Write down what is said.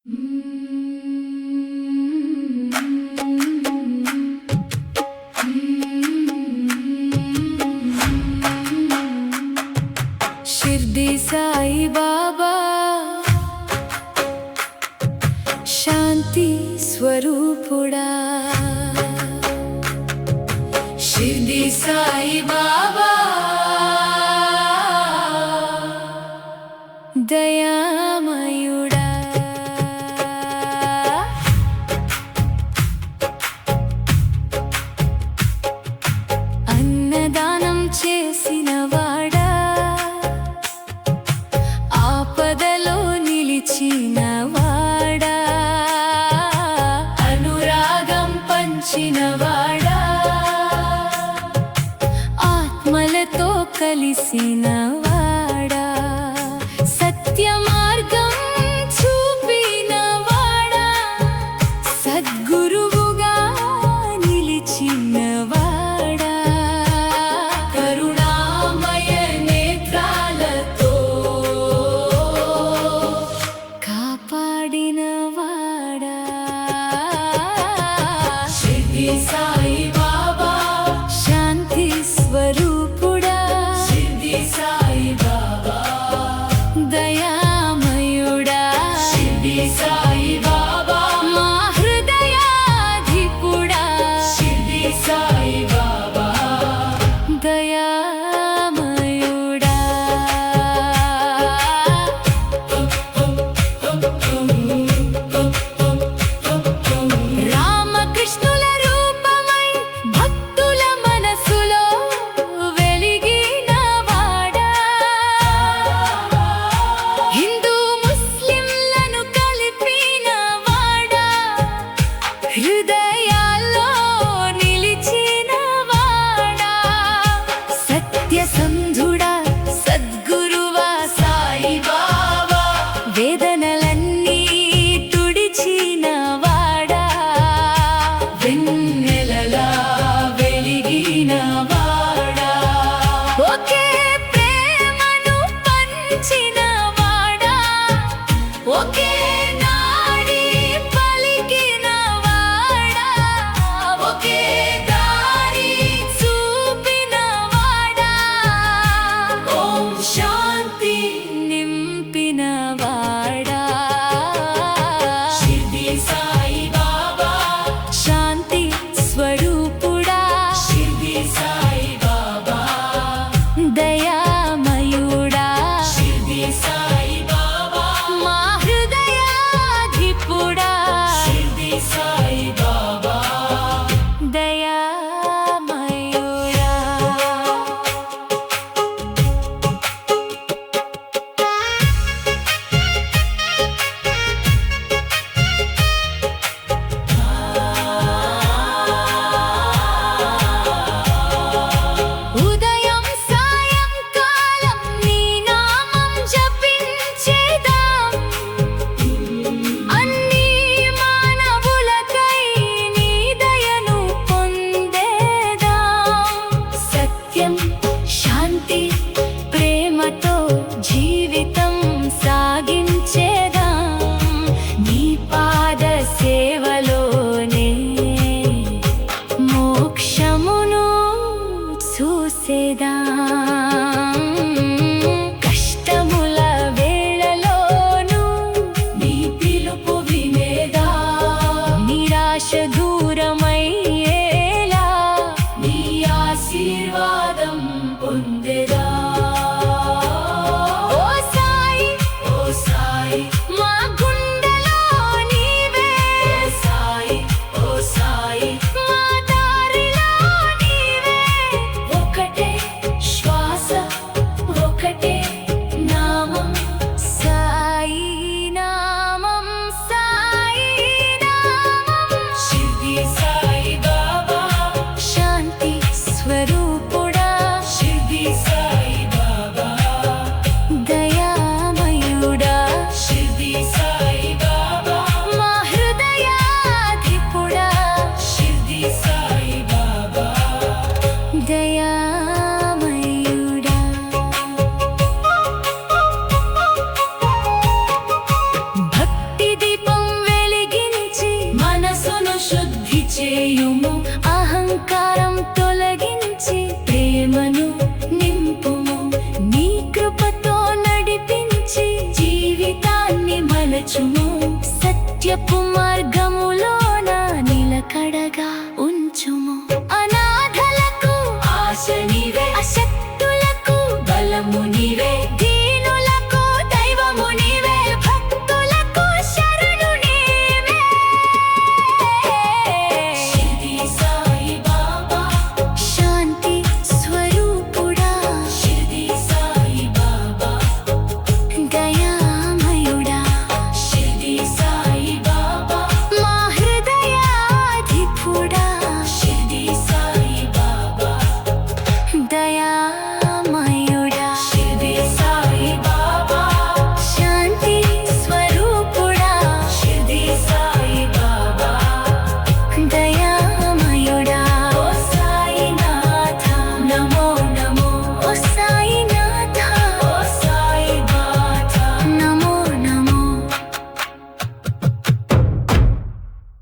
शिर्डी साई बाबा शांति स्वरूपुड़ा। शिर्डी साई बाबा दयामयुड़ा। अन्नदानं చేసినవాడా, ఆపదలో నిలిచినవాడా, అనురాగం పంచినవాడా, ఆత్మలతో కలిసినవాడా, సత్య మార్గం చూపినవాడా, సద్గురువుగా నిలిచినవాడా, కరుణామయ నేత్రాలతో కాపాడినవాడా। షిర్డీ సాయి బాబా శాంతి స్వరూపుడా। షిర్డీ సాయి బాబా దయామయుడా। షిర్డీ సాయి బాబా మా హృదయాధిపుడా। షిర్డీ సాయి బాబా దయామయుడా। రామకృష్ణుల రూపమై భక్తుల మనసులో వెలిగినవాడా, హిందూ ముస్లింలను కలిపినవాడా, హృదయాల్లో నిలిచినవాడా, సత్యసంధుడా సద్గురువా సాయి బాబా, వేదనలన్నీ శుద్ధి చేయుము అహంకారం తొలగించి ప్రేమను నింపుము నీ కృపతో నడిపించి జీవితాన్ని మలచుము సత్యపు